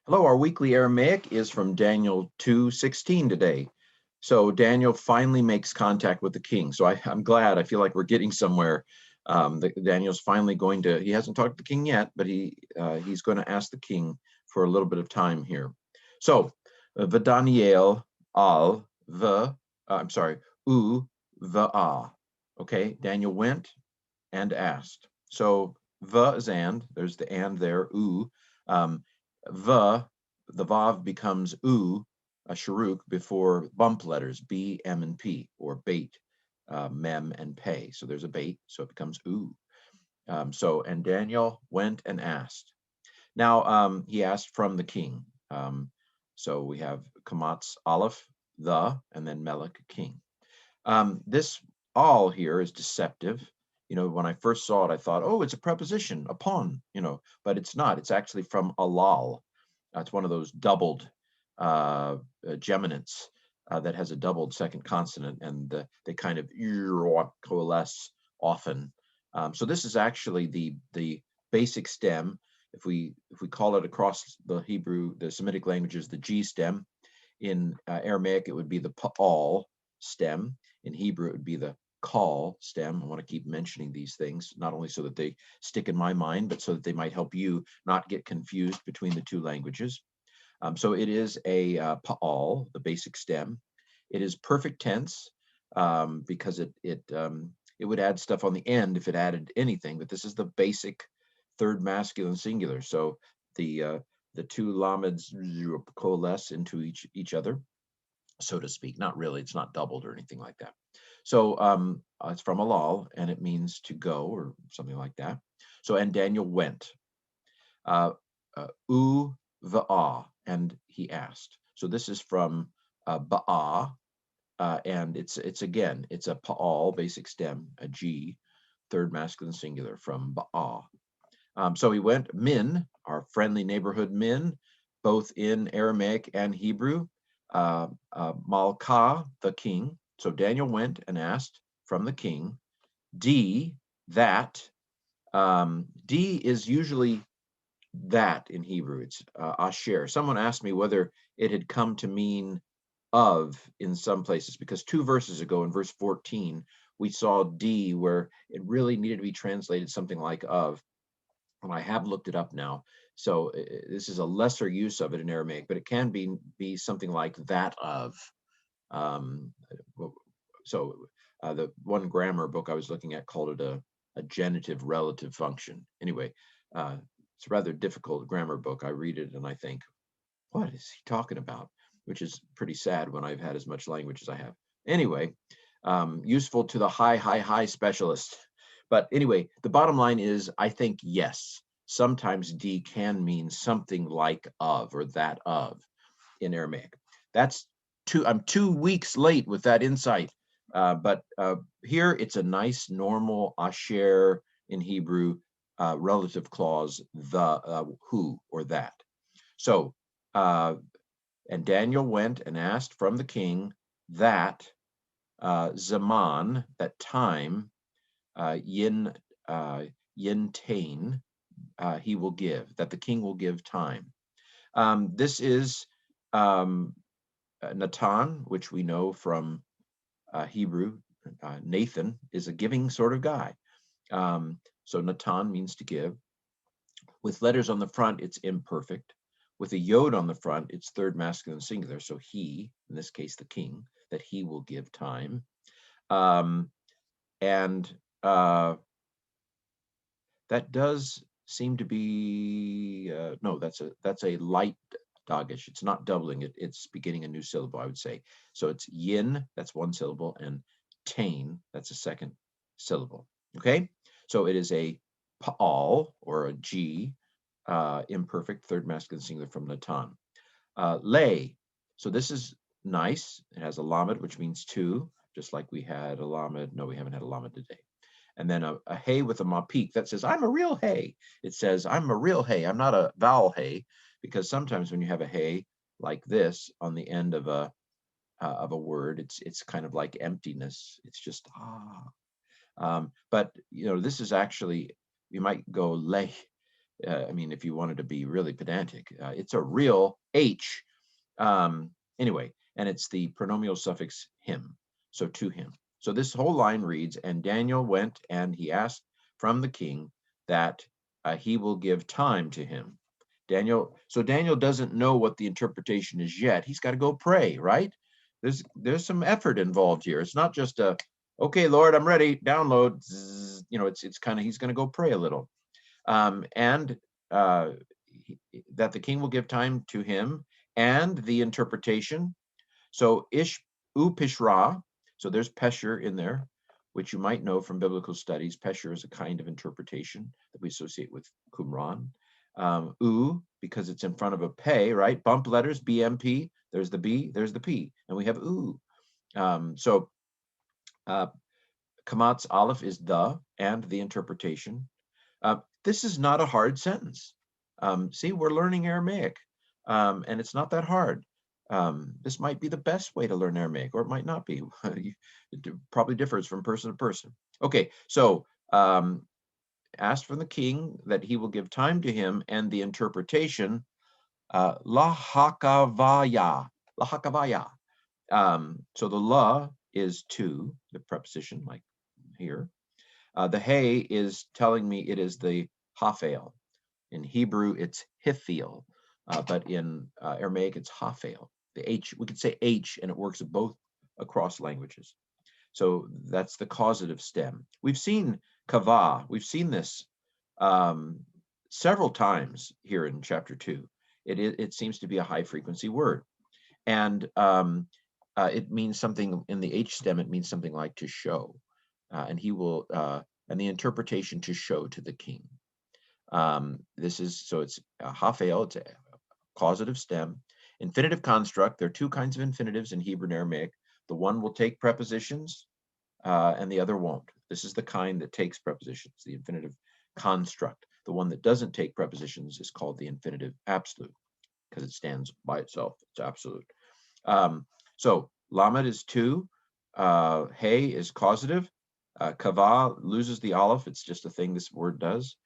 Hello, our weekly Aramaic is from Daniel 2:16 today. So Daniel finally makes contact with the king. So I'm glad. I feel like we're getting somewhere. Daniel's finally going to. He hasn't talked to the king yet, but he's going to ask the king for a little bit of time here. So Daniel al the I'm sorry u the ah. Okay, Daniel went and asked. So the is and. There's the and there. U. Um, the vav becomes u, a sharuk, before bump letters b, m, and p, or bait, mem, and pay. So there's a bait, so it becomes u. And Daniel went and asked. Now he asked from the king. So we have kamatz aleph, the, and then melech, king. This all here is deceptive. When I first saw it, I thought, oh, it's a preposition, upon, but it's not. It's actually from alal. It's one of those doubled geminates that has a doubled second consonant, and they kind of coalesce often. So this is actually the basic stem. If we call it across the Semitic languages, the G stem. In Aramaic, it would be the pa'al stem. In Hebrew, it would be the call stem. I want to keep mentioning these things, not only so that they stick in my mind, but so that they might help you not get confused between the two languages. So it is a pa'al, the basic stem. It is perfect tense because it would add stuff on the end if it added anything, but this is the basic third masculine singular. So the two lameds coalesce into each other, so to speak. Not really, it's not doubled or anything like that. So it's from alal, and it means to go or something like that. So, and Daniel went. U va'ah, and he asked. So this is from ba'ah, and it's a pa'al, basic stem, a G, third masculine singular from ba'ah. So he went, min, our friendly neighborhood min, both in Aramaic and Hebrew, Malka, the king. So Daniel went and asked from the king, D, that. D is usually that in Hebrew. It's asher. Someone asked me whether it had come to mean of in some places, because 2 verses ago in verse 14, we saw D where it really needed to be translated something like of. And I have looked it up now. So this is a lesser use of it in Aramaic, but it can be something like that of. Um, so the one grammar book I was looking at called it a genitive relative function. Anyway, it's a rather difficult grammar book. I read it and I think, what is he talking about? Which is pretty sad when I've had as much language as I have. Anyway, useful to the high specialist. But anyway, the bottom line is, I think yes, sometimes D can mean something like of or that of in Aramaic. That's I'm 2 weeks late with that insight. But here it's a nice normal asher in Hebrew relative clause, the who or that. So and Daniel went and asked from the king that zaman, that time, yin tain, he will give, that the king will give time. This is Natan, which we know from Hebrew. Nathan is a giving sort of guy. So Natan means to give. With letters on the front, it's imperfect. With a yod on the front, it's third masculine singular. So he, in this case, the king, that he will give time. Um, and that does seem to be no. That's a light dogish. It's not doubling it. It's beginning a new syllable, I would say. So it's yin. That's one syllable, and tain. That's a second syllable. Okay. So it is a pa'al or a G, imperfect third masculine singular from Natan. Lay. So this is nice. It has a lamed, which means two, just like we had a lamed. No, we haven't had a lamed today. And then a hey with a mapik that says, I'm a real hey. It says, I'm a real hey. I'm not a vowel hey, because sometimes when you have a hey like this on the end of a word, it's kind of like emptiness. It's just but this is actually, you might go lay. I mean, if you wanted to be really pedantic, it's a real H. Anyway, and it's the pronominal suffix him, so to him. So this whole line reads, and Daniel went and he asked from the king that he will give time to him. So Daniel doesn't know what the interpretation is yet. He's got to go pray, right? There's some effort involved here. It's not just a, okay, Lord, I'm ready, download. Zzz, it's kind of, he's going to go pray a little. And that the king will give time to him and the interpretation. So pishra, so there's pesher in there, which you might know from biblical studies. Pesher is a kind of interpretation that we associate with Qumran. Because it's in front of a pay, right? Bump letters, BMP, there's the B, there's the P, and we have So Kamat's Aleph is the and the interpretation. This is not a hard sentence. See, we're learning Aramaic, and it's not that hard. This might be the best way to learn Aramaic, or it might not be. It probably differs from person to person. Okay, so asked from the king that he will give time to him and the interpretation, lahakavaya. So the la is to, the preposition, like here. The hey is telling me it is the hafel. In Hebrew, it's hifil, but in Aramaic, it's hafel. The H, we could say H, and it works both across languages. So that's the causative stem. We've seen kava. We've seen this several times here in chapter 2. It seems to be a high frequency word. And it means something in the H stem, it means something like to show. And he will, and the interpretation to show to the king. So it's hafel, it's a causative stem. Infinitive construct, there are two kinds of infinitives in Hebrew and Aramaic. The one will take prepositions and the other won't. This is the kind that takes prepositions, the infinitive construct. The one that doesn't take prepositions is called the infinitive absolute because it stands by itself. It's absolute. So lamed is two, hey is causative, kava loses the aleph. It's just a thing this word does.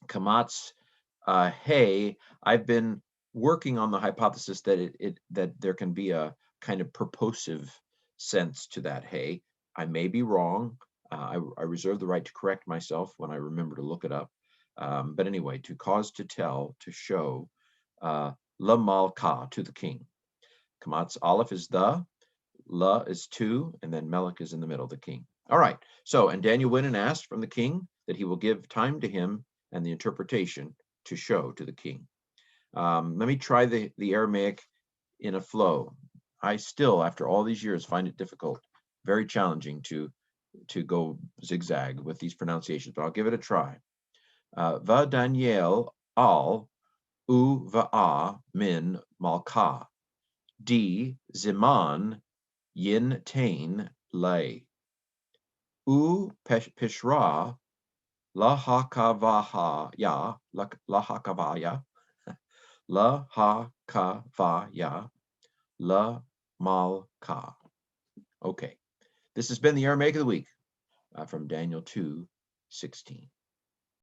Kamat's hey, I've been working on the hypothesis that that there can be a kind of purposive sense to that hey. I may be wrong. I reserve the right to correct myself when I remember to look it up. But anyway, to cause, to tell, to show, la malka, to the king. Kamat's aleph is the, la is to, and then melech is in the middle, the king. All right. So, and Daniel went and asked from the king that he will give time to him and the interpretation to show to the king. Let me try the Aramaic in a flow. I still, after all these years, find it difficult, very challenging to go zigzag with these pronunciations, but I'll give it a try. Va Daniel al u va'a min malka di ziman yin tain lay u pishra lahakavaya lahakavaya lahakavaya la malka. Okay, this has been the Aramaic of the Week from Daniel 2:16.